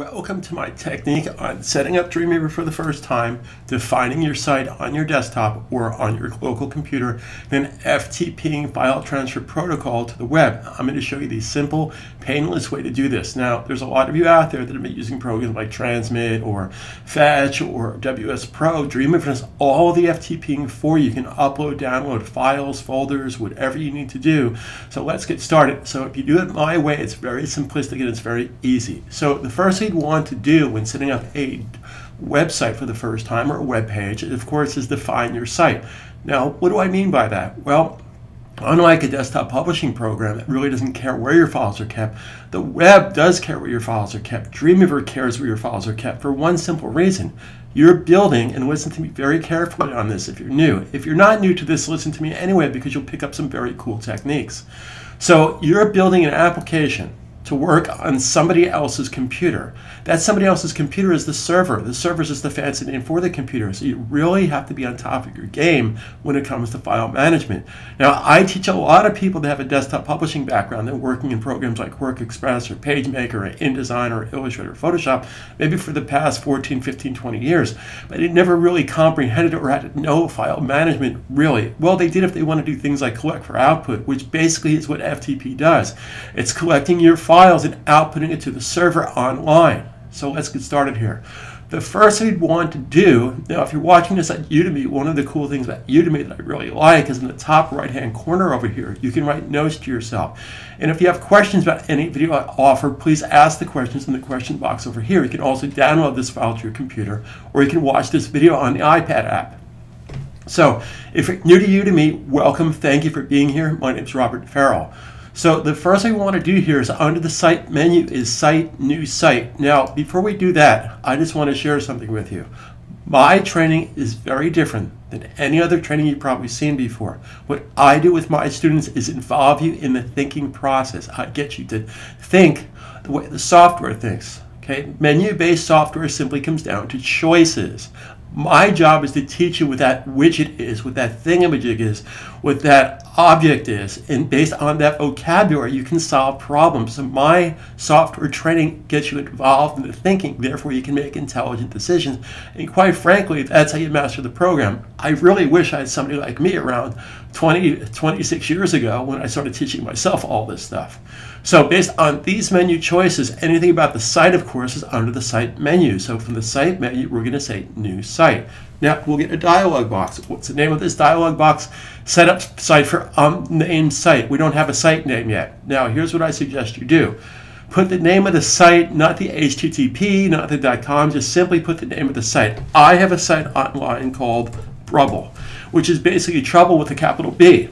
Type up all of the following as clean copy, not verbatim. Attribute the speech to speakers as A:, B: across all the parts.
A: Welcome to my technique on setting up Dreamweaver for the first time, defining your site on your desktop or on your local computer, then FTPing file transfer protocol to the web. I'm going to show you the simple, painless way to do this. Now, there's a lot of you out there that have been using programs like Transmit or Fetch or WS Pro. Dreamweaver does all the FTPing for you. You can upload, download files, folders, whatever you need to do. So let's get started. So if you do it my way, it's very simplistic and it's very easy. So the first thing you want to do when setting up a website for the first time or a web page, of course, is define your site. Now, what do I mean by that? Well, unlike a desktop publishing program that really doesn't care where your files are kept, the web does care where your files are kept. Dreamweaver cares where your files are kept for one simple reason. You're building, and listen to me very carefully on this if you're new. If you're not new to this, listen to me anyway because you'll pick up some very cool techniques. So you're building an application to work on somebody else's computer. That somebody else's computer is the server. The server is just the fancy name for the computer. So you really have to be on top of your game when it comes to file management. Now, I teach a lot of people that have a desktop publishing background that are working in programs like WorkExpress or PageMaker or InDesign or Illustrator or Photoshop, maybe for the past 14, 15, 20 years. But they never really comprehended or had to know file management really. Well, they did if they want to do things like collect for output, which basically is what FTP does. It's collecting your files and outputting it to the server online. So let's get started here. The first thing you'd want to do, now if you're watching this at Udemy, one of the cool things about Udemy that I really like is in the top right hand corner over here, you can write notes to yourself. And if you have questions about any video I offer, please ask the questions in the question box over here. You can also download this file to your computer, or you can watch this video on the iPad app. So if you're new to Udemy, welcome, thank you for being here. My name is Robert Farrell. So the first thing we want to do here is under the Site menu is Site, New Site. Now, before we do that, I just want to share something with you. My training is very different than any other training you've probably seen before. What I do with my students is involve you in the thinking process. I get you to think the way the software thinks. Okay? Menu-based software simply comes down to choices. My job is to teach you what that widget is, what that thingamajig is, what that object is, and based on that vocabulary you can solve problems. So my software training gets you involved in the thinking, therefore you can make intelligent decisions, and quite frankly that's how you master the program. I really wish I had somebody like me around 26 years ago when I started teaching myself all this stuff. So based on these menu choices, anything about the site, of course, is under the Site menu. So from the Site menu, we're going to say New Site. Now, we'll get a dialog box. What's the name of this dialog box? Set up site for unnamed site. We don't have a site name yet. Now, here's what I suggest you do. Put the name of the site, not the HTTP, not the .com, just simply put the name of the site. I have a site online called Brubble, which is basically trouble with a capital B,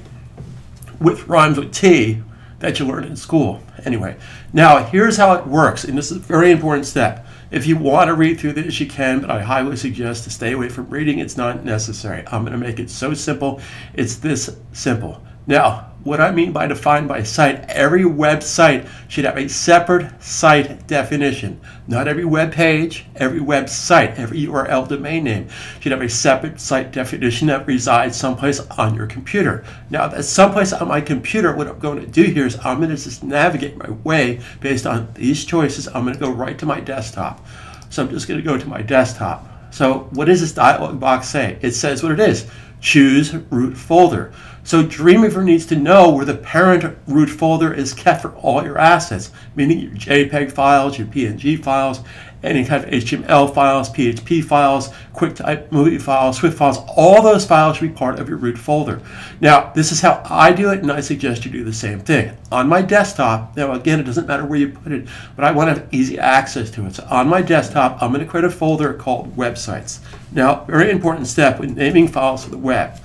A: which rhymes with T, that you learned in school. Anyway, now here's how it works, and this is a very important step. If you want to read through this, you can, but I highly suggest to stay away from reading. It's not necessary. I'm going to make it so simple. It's this simple. Now, what I mean by defined by site, every website should have a separate site definition. Not every web page, every website, every URL domain name should have a separate site definition that resides someplace on your computer. Now, that's someplace on my computer. What I'm going to do here is I'm going to just navigate my way based on these choices. I'm going to go right to my desktop. So I'm just going to go to my desktop. So what does this dialog box say? It says what it is. Choose root folder. So Dreamweaver needs to know where the parent root folder is kept for all your assets, meaning your JPEG files, your PNG files, any kind of HTML files, PHP files, QuickType movie files, Swift files, all those files should be part of your root folder. Now, this is how I do it, and I suggest you do the same thing. On my desktop, now again, it doesn't matter where you put it, but I want to have easy access to it. So on my desktop, I'm going to create a folder called Websites. Now, very important step when naming files for the web.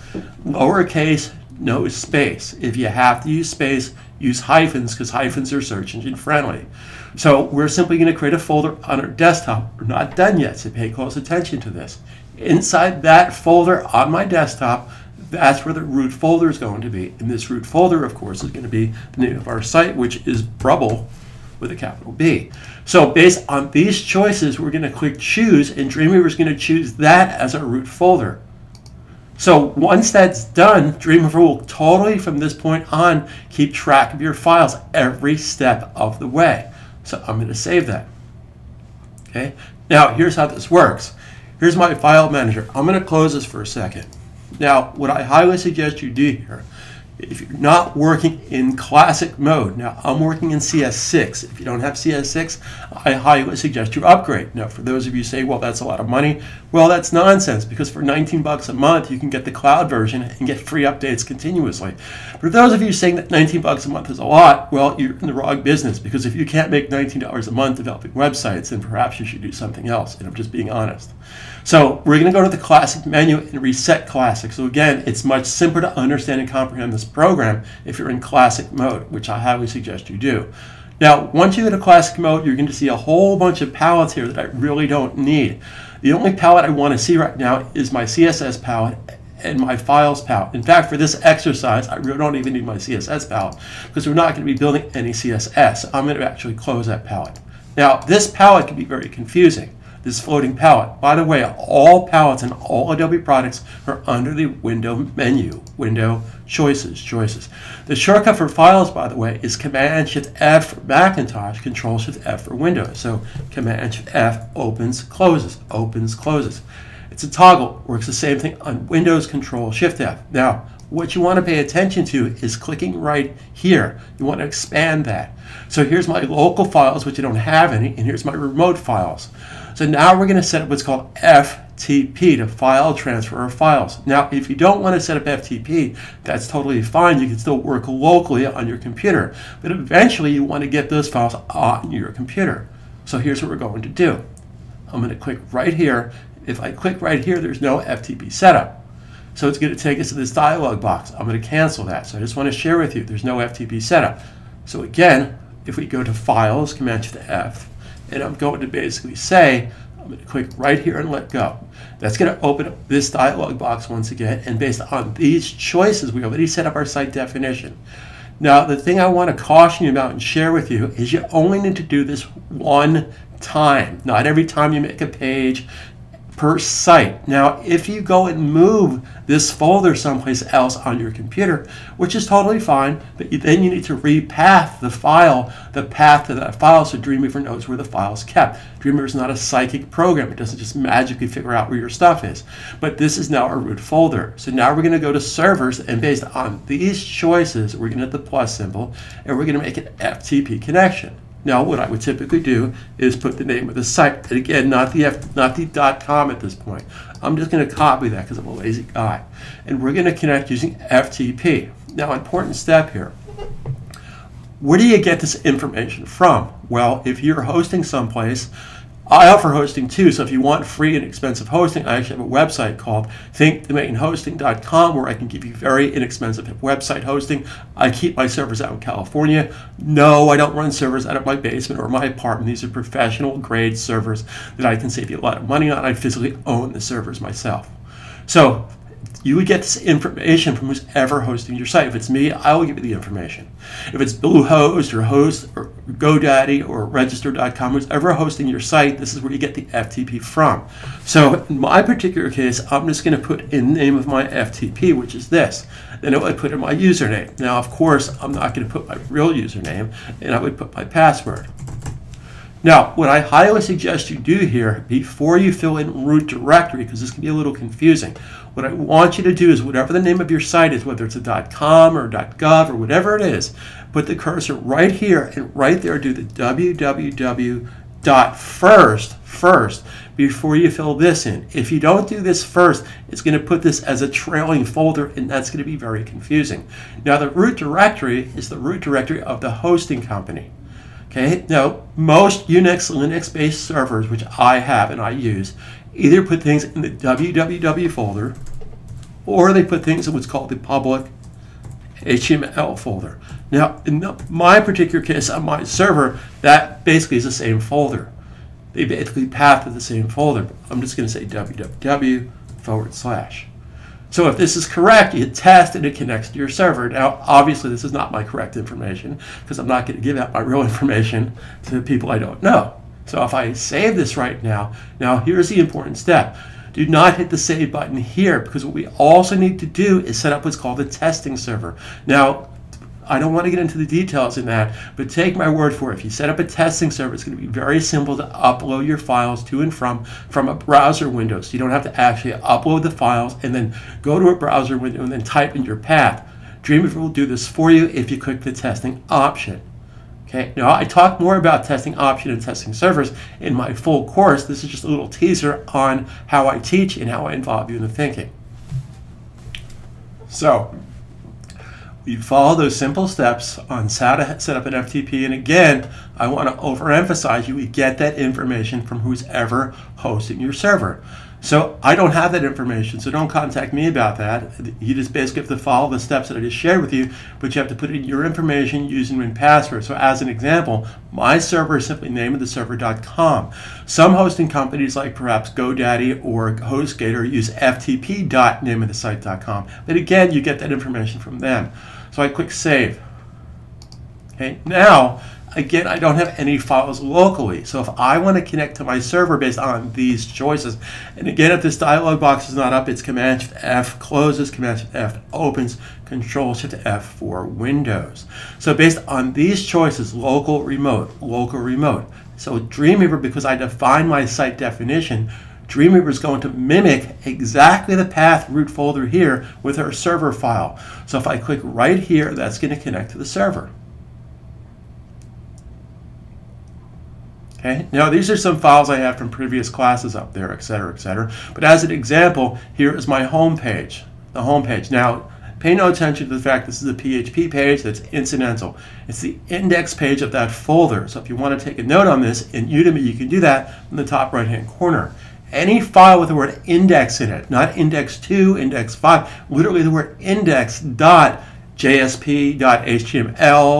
A: Lowercase, no space. If you have to use space, use hyphens because hyphens are search engine friendly. So we're simply going to create a folder on our desktop. We're not done yet, so pay close attention to this. Inside that folder on my desktop, that's where the root folder is going to be. And this root folder, of course, is going to be the name of our site, which is Brubble with a capital B. So based on these choices, we're going to click Choose, and Dreamweaver is going to choose that as our root folder. So once that's done, Dreamweaver will totally, from this point on, keep track of your files every step of the way. So I'm going to save that. Okay. Now, here's how this works. Here's my file manager. I'm going to close this for a second. Now, what I highly suggest you do here, if you're not working in classic mode, now I'm working in CS6. If you don't have CS6, I highly suggest you upgrade. Now, for those of you who say, well, that's a lot of money, well, that's nonsense, because for 19 bucks a month, you can get the cloud version and get free updates continuously. For those of you saying that 19 bucks a month is a lot, well, you're in the wrong business, because if you can't make $19 a month developing websites, then perhaps you should do something else, and I'm just being honest. So we're going to go to the classic menu and reset classic. So again, it's much simpler to understand and comprehend this program if you're in classic mode, which I highly suggest you do. Now, once you go to classic mode, you're going to see a whole bunch of palettes here that I really don't need. The only palette I want to see right now is my CSS palette and my files palette. In fact, for this exercise, I really don't even need my CSS palette because we're not going to be building any CSS. I'm going to actually close that palette. Now, this palette can be very confusing. This floating palette. By the way, all palettes and all Adobe products are under the window menu, window choices. The shortcut for files, by the way, is Command-Shift-F for Macintosh, Control-Shift-F for Windows. So Command-Shift-F opens, closes, opens, closes. It's a toggle, works the same thing on Windows, Control-Shift-F. Now, what you want to pay attention to is clicking right here. You want to expand that. So here's my local files, which I don't have any, and here's my remote files. So now we're going to set up what's called FTP, to file transfer of files. Now, if you don't want to set up FTP, that's totally fine. You can still work locally on your computer. But eventually, you want to get those files on your computer. So here's what we're going to do. I'm going to click right here. If I click right here, there's no FTP setup. So it's going to take us to this dialog box. I'm going to cancel that. So I just want to share with you, there's no FTP setup. So again, if we go to Files, Command-Shift-F, and I'm going to basically say, I'm going to click right here and let go. That's going to open up this dialog box once again, and based on these choices, we already set up our site definition. Now, the thing I want to caution you about and share with you is you only need to do this one time, not every time you make a page per site. Now, if you go and move this folder someplace else on your computer, which is totally fine, but then you need to repath the file, the path to that file, so Dreamweaver knows where the file is kept. Dreamweaver is not a psychic program. It doesn't just magically figure out where your stuff is. But this is now our root folder. So now we're going to go to servers, and based on these choices, we're going to hit the plus symbol, and we're going to make an FTP connection. Now, what I would typically do is put the name of the site, and again, not the .com at this point. I'm just going to copy that because I'm a lazy guy. And we're going to connect using FTP. Now, important step here. Where do you get this information from? Well, if you're hosting someplace, I offer hosting too, so if you want free and expensive hosting, I actually have a website called thinkdomainhosting.com where I can give you very inexpensive website hosting. I keep my servers out in California. No, I don't run servers out of my basement or my apartment. These are professional grade servers that I can save you a lot of money on. I physically own the servers myself. So you would get this information from who's ever hosting your site. If it's me, I will give you the information. If it's Bluehost or Host or GoDaddy or Register.com, who's ever hosting your site, this is where you get the FTP from. So in my particular case, I'm just going to put in the name of my FTP, which is this. Then I would put in my username. Now, of course, I'm not going to put my real username, and I would put my password. Now, what I highly suggest you do here, before you fill in root directory, because this can be a little confusing, what I want you to do is whatever the name of your site is, whether it's a .com or .gov or whatever it is, put the cursor right here and right there do the www.first before you fill this in. If you don't do this first, it's going to put this as a trailing folder, and that's going to be very confusing. Now, the root directory is the root directory of the hosting company. Okay, now most Unix, Linux-based servers, which I have and I use, either put things in the www folder, or they put things in what's called the public HTML folder. Now, in my particular case on my server, that basically is the same folder. They basically path to the same folder. I'm just going to say www/. So if this is correct, you hit test and it connects to your server. Now, obviously, this is not my correct information because I'm not going to give out my real information to people I don't know. So if I save this right now, here's the important step. Do not hit the save button here, because what we also need to do is set up what's called a testing server. Now, I don't want to get into the details in that, but take my word for it. If you set up a testing server, it's going to be very simple to upload your files to and from a browser window. So you don't have to actually upload the files and then go to a browser window and then type in your path. Dreamweaver will do this for you if you click the testing option. Okay, now I talk more about testing option and testing servers in my full course. This is just a little teaser on how I teach and how I involve you in the thinking. So, you follow those simple steps on how to set up an FTP, and again, I want to overemphasize you get that information from who's ever hosting your server. So I don't have that information, so don't contact me about that. You just basically have to follow the steps that I just shared with you, but you have to put in your information, username and password. So as an example, my server is simply nameoftheserver.com. Some hosting companies like perhaps GoDaddy or HostGator use ftp.nameofthesite.com. But again, you get that information from them. So I click Save. Okay, now, again, I don't have any files locally. So if I want to connect to my server based on these choices, and again, if this dialog box is not up, it's Command-Shift-F closes, Command-Shift-F opens, Control-Shift-F for Windows. So based on these choices, local, remote, local, remote. So Dreamweaver, because I define my site definition, Dreamweaver is going to mimic exactly the path root folder here with our server file. So if I click right here, that's going to connect to the server. Okay. Now these are some files I have from previous classes up there, etc., etc. But as an example, here is my home page, the home page. Now, pay no attention to the fact this is a PHP page that's incidental. It's the index page of that folder. So if you want to take a note on this in Udemy, you can do that in the top right-hand corner. Any file with the word index in it, not index 2, index 5, literally the word index dot JSP.html,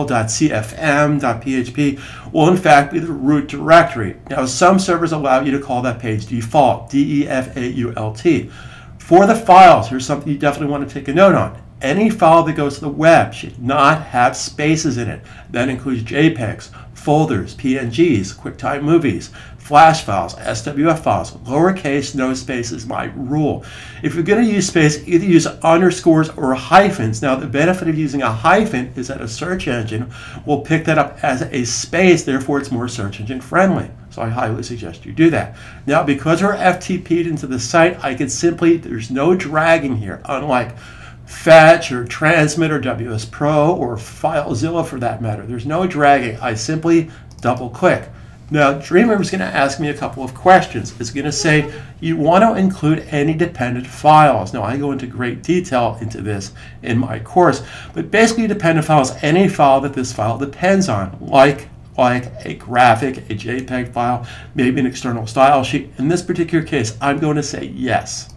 A: .cfm, .php will in fact be the root directory. Now some servers allow you to call that page default, DEFAULT. For the files, here's something you definitely want to take a note on. Any file that goes to the web should not have spaces in it. That includes JPEGs, folders, PNGs, QuickTime movies, Flash files, SWF files, lowercase, no space is my rule. If you're going to use space, either use underscores or hyphens. Now the benefit of using a hyphen is that a search engine will pick that up as a space, therefore it's more search engine friendly. So I highly suggest you do that. Now because we're FTP'd into the site, I can simply, there's no dragging here, unlike Fetch or Transmit or WS Pro or FileZilla for that matter. There's no dragging. I simply double click. Now Dreamweaver is going to ask me a couple of questions. It's going to say, you want to include any dependent files. Now I go into great detail into this in my course, but basically dependent files, any file that this file depends on, like a graphic, a JPEG file, maybe an external style sheet. In this particular case, I'm going to say yes.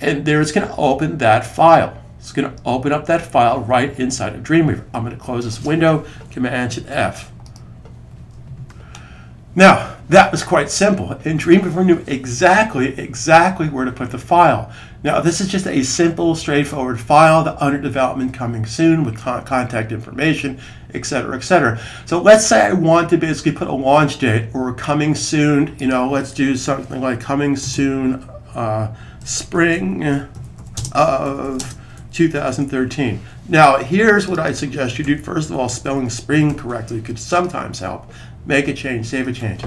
A: And there it's going to open that file. It's going to open up that file right inside of Dreamweaver. I'm going to close this window, Command-Shift-F. Now, that was quite simple, and Dreamweaver knew exactly where to put the file. Now, this is just a simple, straightforward file, the under development coming soon with contact information, etc., etc. So let's say I want to basically put a launch date or coming soon, you know, let's do something like coming soon, spring of 2013. Now, here's what I suggest you do. First of all, spelling spring correctly could sometimes help. Make a change, save a change.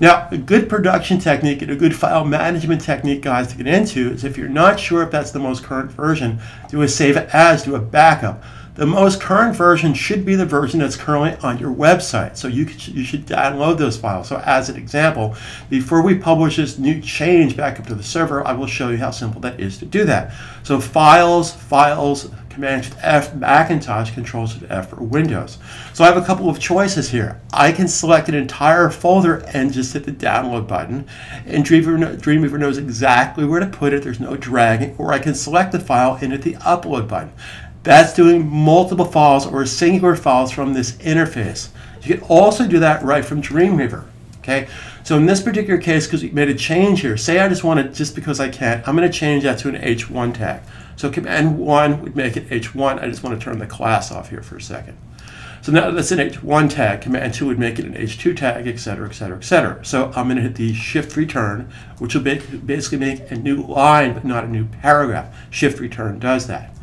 A: Now, a good production technique and a good file management technique, guys, to get into is if you're not sure if that's the most current version, do a save as, do a backup. The most current version should be the version that's currently on your website. So you should download those files. So as an example, before we publish this new change back up to the server, I will show you how simple that is to do that. So files, Command-Shift-F, Macintosh, Control-Shift-F for Windows. So I have a couple of choices here. I can select an entire folder and just hit the download button, and Dreamweaver knows exactly where to put it. There's no dragging. Or I can select the file and hit the upload button. That's doing multiple files or singular files from this interface. You can also do that right from Dreamweaver. Okay, so in this particular case, because we made a change here, say I just want to, just because I can, I'm going to change that to an H1 tag. So Command 1 would make it H1. I just want to turn the class off here for a second. So now that's an H1 tag. Command 2 would make it an H2 tag, etc., etc., etc. So I'm going to hit the Shift Return, which will basically make a new line, but not a new paragraph. Shift Return does that.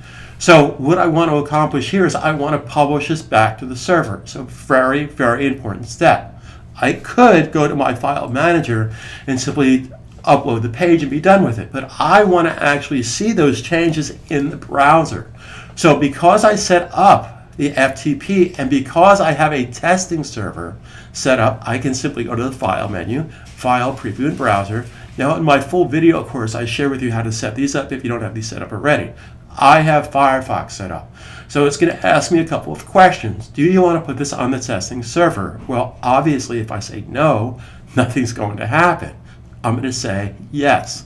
A: So what I want to accomplish here is I want to publish this back to the server. So very, very important step. I could go to my file manager and simply upload the page and be done with it, but I want to actually see those changes in the browser. So because I set up the FTP and because I have a testing server set up, I can simply go to the File menu, File, Preview, and Browser. Now in my full video course, I share with you how to set these up if you don't have these set up already. I have Firefox set up. So it's going to ask me a couple of questions. Do you want to put this on the testing server? Well, obviously, if I say no, nothing's going to happen. I'm going to say yes.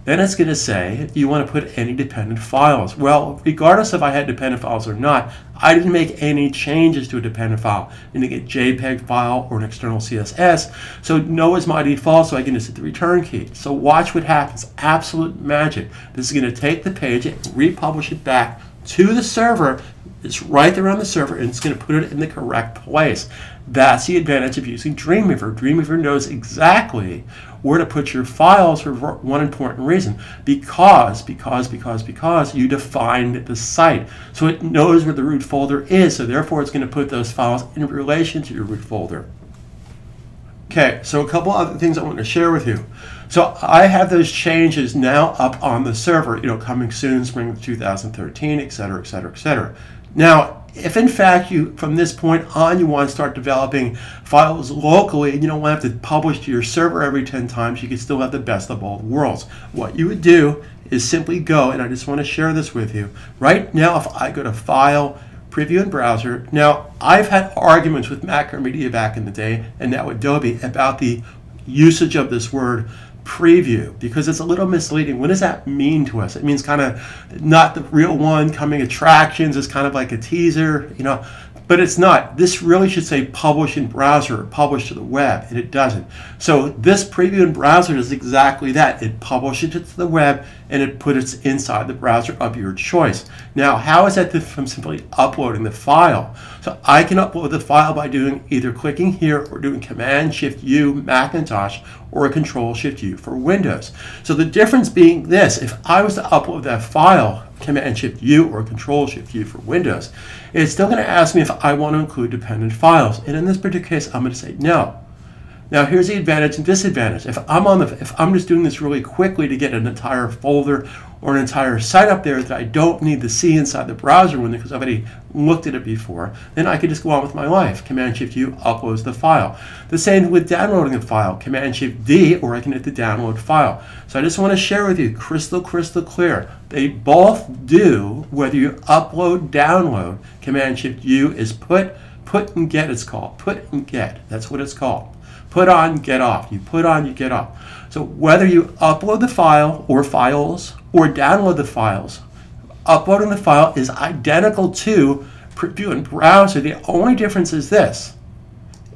A: Then it's going to say, do you want to put any dependent files? Well, regardless if I had dependent files or not, I didn't make any changes to a dependent file. I didn't get a JPEG file or an external CSS. So no is my default, so I can just hit the return key. So watch what happens. Absolute magic. This is going to take the page and republish it back to the server. It's right there on the server, and it's going to put it in the correct place. That's the advantage of using Dreamweaver. Dreamweaver knows exactly where to put your files for one important reason. Because you defined the site. So it knows where the root folder is, so therefore it's going to put those files in relation to your root folder. Okay, so a couple other things I want to share with you. So I have those changes now up on the server, coming soon, spring of 2013, etc., etc., etc. Now, if in fact you, from this point on, you want to start developing files locally and you don't want to have to publish to your server every 10 times, you can still have the best of all worlds. What you would do is simply go, and I just want to share this with you. Right now, if I go to File, Preview, and Browser, now I've had arguments with Macromedia back in the day and now Adobe about the usage of this word preview, because it's a little misleading. What does that mean to us? It means kind of not the real one, coming attractions is kind of like a teaser, but it's not. This really should say publish in browser or publish to the web, and it doesn't. So this preview in browser is exactly that. It publishes it to the web and it puts it inside the browser of your choice. Now, how is that different from simply uploading the file? So I can upload the file by doing either clicking here or doing Command-Shift-U Macintosh or Control-Shift-U for Windows. So the difference being this: if I was to upload that file, Command-Shift-U or Control-Shift-U for Windows, it's still going to ask me if I want to include dependent files. And in this particular case, I'm going to say no. Now here's the advantage and disadvantage. If I'm just doing this really quickly to get an entire folder or an entire site up there that I don't need to see inside the browser window because I've already looked at it before, then I can just go on with my life. Command-Shift-U uploads the file. The same with downloading a file. Command-Shift-D, or I can hit the download file. So I just want to share with you crystal clear. They both do, whether you upload, download. Command-Shift-U is put and get, it's called. Put and get, that's what it's called. Put on, get off. You put on, you get off. So whether you upload the file or files or download the files, uploading the file is identical to preview in browser. The only difference is this,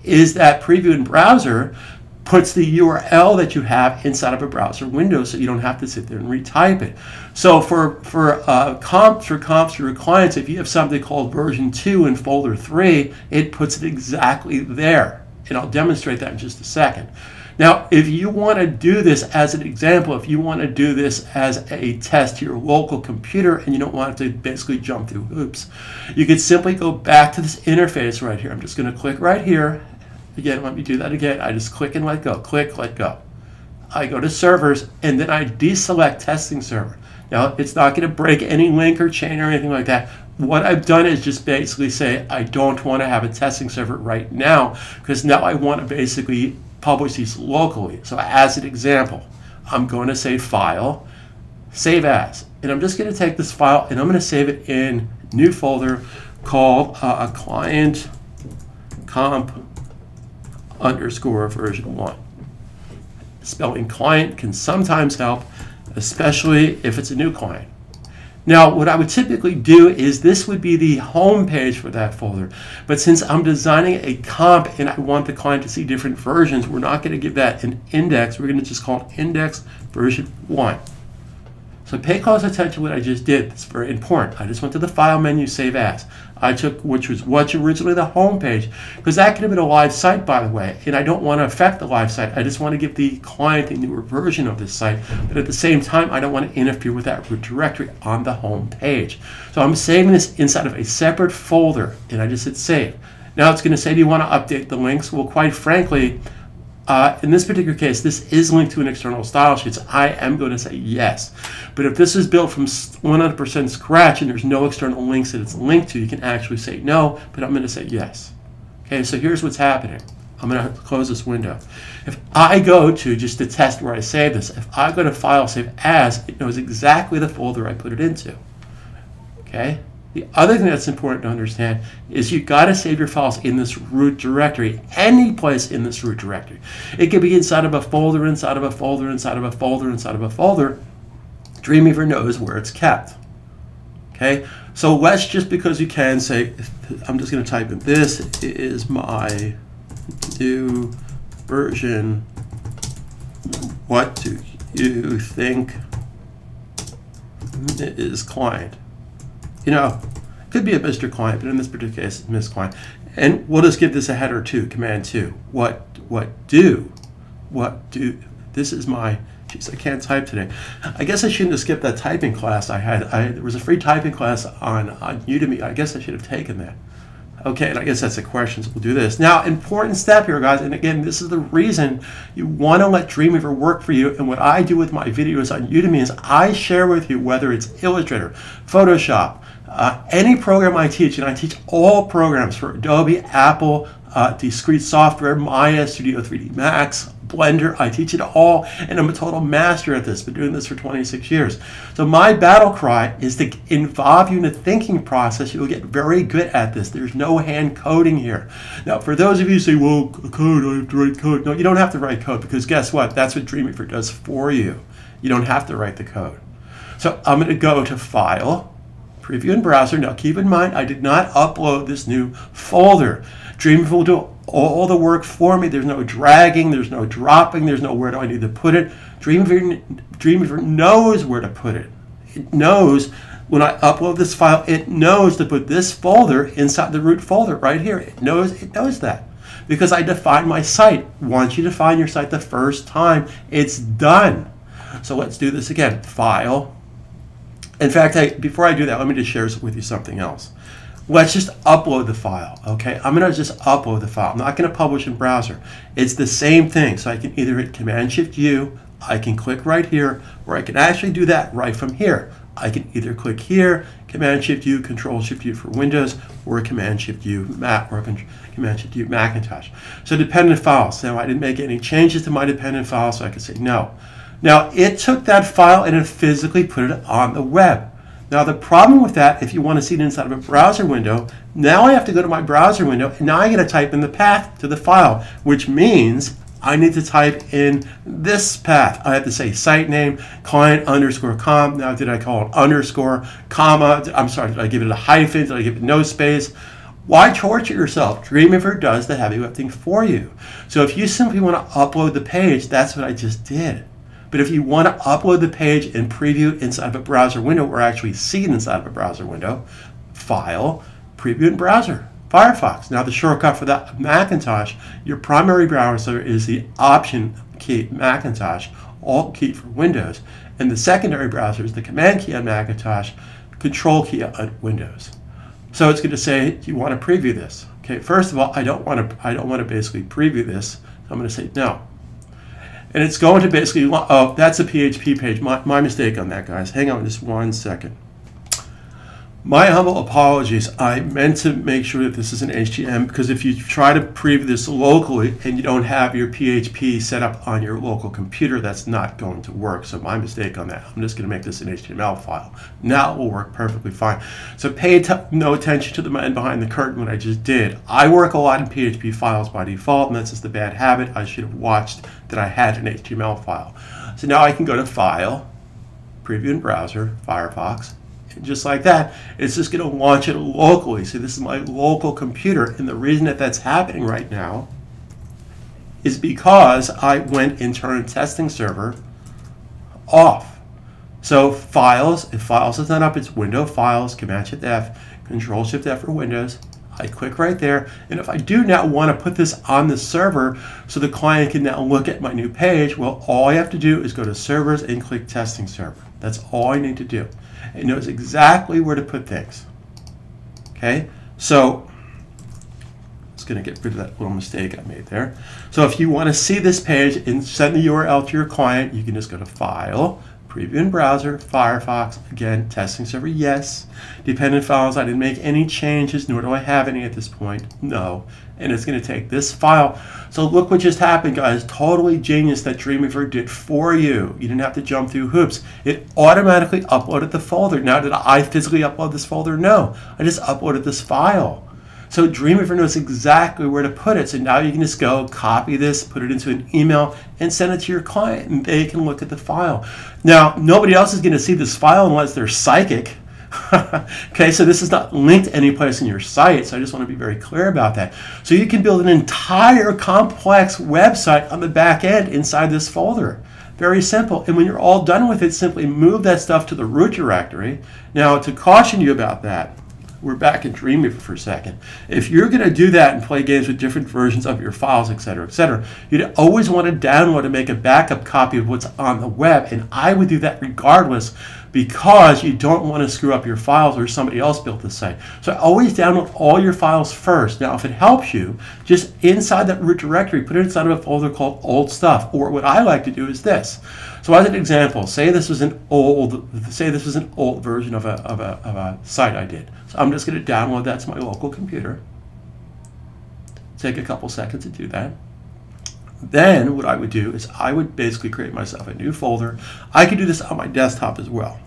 A: is that preview in browser puts the URL that you have inside of a browser window so you don't have to sit there and retype it. So for comps for your clients, if you have something called version 2 in folder 3, it puts it exactly there. And I'll demonstrate that in just a second. Now, if you want to do this as an example, if you want to do this as a test to your local computer and you don't want to basically jump through hoops, you could simply go back to this interface right here. I'm just going to click right here. Again, let me do that again. I just click and let go. Click, let go. I go to servers, and then I deselect testing server. Now, it's not going to break any link or chain or anything like that. What I've done is just basically say I don't want to have a testing server right now, because now I want to basically publish these locally. So as an example, I'm going to say File, Save As. And I'm just going to take this file and I'm going to save it in new folder called client comp _ version 1. Spelling client can sometimes help, especially if it's a new client. Now, what I would typically do is this would be the home page for that folder. But since I'm designing a comp and I want the client to see different versions, we're not going to give that an index. We're going to just call it index version 1. So pay close attention to what I just did. It's very important. I just went to the File menu, Save As. I took, which was what's originally the home page, because that could have been a live site, by the way, and I don't want to affect the live site. I just want to give the client a newer version of this site, but at the same time, I don't want to interfere with that root directory on the home page. So I'm saving this inside of a separate folder, and I just hit Save. Now it's going to say, do you want to update the links? Well, quite frankly, in this particular case, this is linked to an external style sheet, so I am going to say yes. But if this is built from 100% scratch and there's no external links that it's linked to, you can actually say no, but I'm going to say yes. Okay, so here's what's happening. I'm going to close this window. If I go to, just to test where I save this, if I go to File, Save As, it knows exactly the folder I put it into. Okay? The other thing that's important to understand is you've got to save your files in this root directory, any place in this root directory. It could be inside of a folder, inside of a folder, inside of a folder, inside of a folder. Dreamweaver knows where it's kept. Okay, so let's just, because you can, say, I'm just going to type in, this is my new version. What do you think is client? You know, it could be a Mr. Client, but in this particular case, it's Miss Client. And we'll just give this a header 2, command 2. What do, this is my, geez, I can't type today. I guess I shouldn't have skipped that typing class I had. There was a free typing class on Udemy. I guess I should have taken that. Okay, and I guess that's the question, so we'll do this. Now, important step here, guys, and again, this is the reason you want to let Dreamweaver work for you, and what I do with my videos on Udemy is I share with you, whether it's Illustrator, Photoshop, any program I teach, and I teach all programs for Adobe, Apple, discrete software, Maya, Studio 3D Max, Blender. I teach it all, and I'm a total master at this. Been doing this for 26 years. So my battle cry is to involve you in the thinking process. You'll get very good at this. There's no hand coding here. Now, for those of you who say, well, code, I have to write code. No, you don't have to write code, because guess what? That's what Dreamweaver does for you. You don't have to write the code. So I'm going to go to File, Preview in Browser. Now keep in mind, I did not upload this new folder. Dreamweaver will do all the work for me. There's no dragging, there's no dropping, there's no where do I need to put it. Dreamweaver knows where to put it. It knows when I upload this file, it knows to put this folder inside the root folder right here. It knows that because I defined my site. Once you define your site the first time, it's done. So let's do this again. File. In fact, before I do that, let me just share with you something else. Let's just upload the file, okay? I'm going to just upload the file. I'm not going to publish in browser. It's the same thing. So I can either hit Command-Shift-U, I can click right here, or I can actually do that right from here. I can either click here, Command-Shift-U, Control-Shift-U for Windows, or Command-Shift-U Mac, or Command-Shift-U Macintosh. So dependent files. Now, I didn't make any changes to my dependent file, so I can say no. Now, it took that file and it physically put it on the web. Now, the problem with that, if you want to see it inside of a browser window, now I have to go to my browser window, and now I got to type in the path to the file, which means I need to type in this path. I have to say site name, client_com. Now, did I call it underscore, comma? I'm sorry, did I give it a hyphen? Did I give it no space? Why torture yourself? Dreamweaver does the heavy lifting for you. So if you simply want to upload the page, that's what I just did. But if you want to upload the page and preview it inside of a browser window, or actually see it inside of a browser window, File, Preview in Browser, Firefox. Now the shortcut for that Macintosh, your primary browser is the Option key Macintosh, Alt key for Windows, and the secondary browser is the Command key on Macintosh, Control key on Windows. So it's going to say, do you want to preview this? Okay, first of all, I don't want to basically preview this. So I'm going to say no. And it's going to basically, oh, that's a PHP page. My mistake on that, guys. Hang on just 1 second. My humble apologies. I meant to make sure that this is an HTML, because if you try to preview this locally and you don't have your PHP set up on your local computer, that's not going to work. So my mistake on that. I'm just going to make this an HTML file. Now it will work perfectly fine. So pay no attention to the man behind the curtain, what I just did. I work a lot in PHP files by default, and that's just a bad habit. I should have watched that I had an HTML file. So now I can go to File, Preview in Browser, Firefox. Just like that, it's just going to launch it locally. See, this is my local computer, and the reason that that's happening right now is because I went and turned testing server off. So files, if files is not up, it's window files, Command-Shift-F, Control-Shift-F for Windows. I click right there, and if I do now want to put this on the server so the client can now look at my new page, well, all I have to do is go to Servers and click Testing Server. That's all I need to do. It knows exactly where to put things. Okay, so it's going to get rid of that little mistake I made there. So if you want to see this page and send the URL to your client, you can just go to File, Preview in Browser, Firefox, again, Testing Server, yes. Dependent files, I didn't make any changes, nor do I have any at this point, no. And it's going to take this file. So look what just happened, guys. Totally genius that Dreamweaver did for you. You didn't have to jump through hoops. It automatically uploaded the folder. Now, did I physically upload this folder? No. I just uploaded this file. So Dreamweaver knows exactly where to put it. So now you can just go copy this, put it into an email, and send it to your client, and they can look at the file. Now, nobody else is going to see this file unless they're psychic. Okay, so this is not linked any place in your site, so I just want to be very clear about that. So you can build an entire complex website on the back end inside this folder. Very simple. And when you're all done with it, simply move that stuff to the root directory. Now, to caution you about that, we're back in Dreamweaver for a second. If you're going to do that and play games with different versions of your files, etc., you'd always want to download and make a backup copy of what's on the web. And I would do that regardless, because you don't want to screw up your files or somebody else built the site. So always download all your files first. Now, if it helps you, just inside that root directory, put it inside of a folder called Old Stuff. Or what I like to do is this. So as an example, say this was an old version of a site I did. So I'm just going to download that to my local computer. Take a couple seconds to do that. Then what I would do is I would basically create myself a new folder. I could do this on my desktop as well.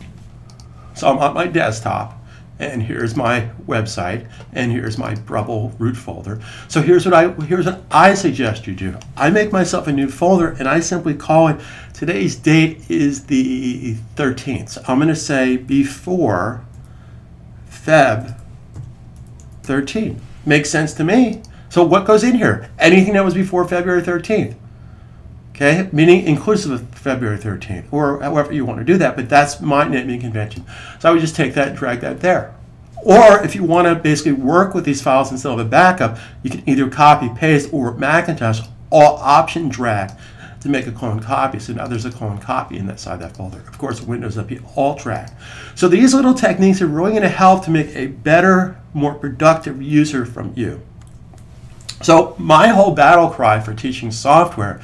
A: So I'm on my desktop, and here's my website, and here's my Brubble root folder. So here's what I suggest you do. I make myself a new folder, and I simply call it, today's date is the 13th. So I'm going to say before Feb 13. Makes sense to me. So what goes in here? Anything that was before February 13th. Okay, meaning inclusive of February 13th, or however you want to do that, but that's my naming convention. So I would just take that and drag that there. Or if you want to basically work with these files instead of a backup, you can either copy, paste, or Macintosh, all option drag to make a clone copy. So now there's a clone copy inside that folder. Of course, Windows up here, alt drag. So these little techniques are really going to help to make a better, more productive user from you. So my whole battle cry for teaching software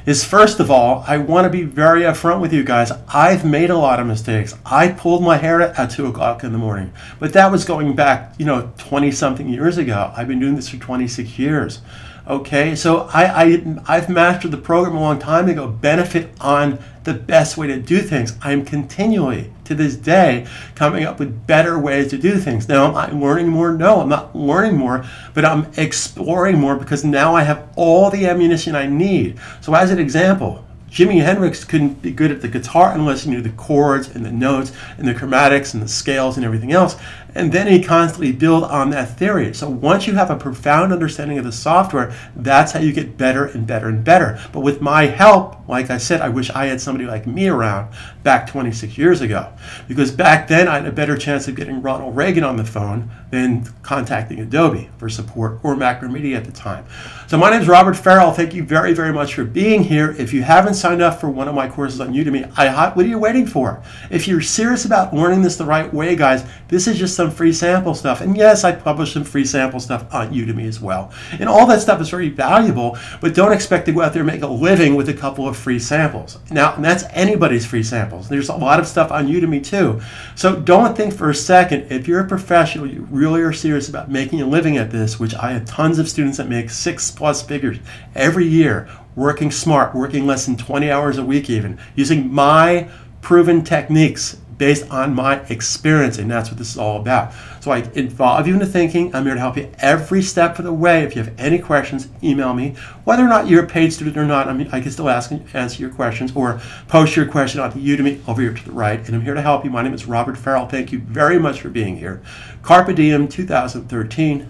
A: is, first of all, I want to be very upfront with you guys. I've made a lot of mistakes. I pulled my hair at 2 o'clock in the morning, but that was going back, 20-something years ago. I've been doing this for 26 years. Okay, so I've mastered the program a long time ago. Benefit on the best way to do things. I'm continually, to this day, coming up with better ways to do things. Now, am I learning more? No, I'm not learning more, but I'm exploring more, because now I have all the ammunition I need. So as an example, Jimi Hendrix couldn't be good at the guitar unless he knew the chords and the notes and the chromatics and the scales and everything else. And then he constantly built on that theory. So once you have a profound understanding of the software, that's how you get better and better and better. But with my help, like I said, I wish I had somebody like me around back 26 years ago. Because back then I had a better chance of getting Ronald Reagan on the phone than contacting Adobe for support, or Macromedia at the time. So my name is Robert Farrell. Thank you very, very much for being here. If you haven't signed up for one of my courses on Udemy, what are you waiting for? If you're serious about learning this the right way, guys, this is just some free sample stuff. And yes, I publish some free sample stuff on Udemy as well. And all that stuff is very valuable, but don't expect to go out there and make a living with a couple of free samples. Now, and that's anybody's free samples. There's a lot of stuff on Udemy too. So don't think for a second, if you're a professional, you really are serious about making a living at this, which I have tons of students that make 6+ figures every year, working smart, working less than 20 hours a week even, using my proven techniques based on my experience, and that's what this is all about. So I involve you into thinking. I'm here to help you every step of the way. If you have any questions, email me. Whether or not you're a paid student or not, I can still answer your questions, or post your question on Udemy over here to the right, and I'm here to help you. My name is Robert Farrell. Thank you very much for being here. Carpe Diem 2013.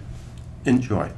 A: Enjoy.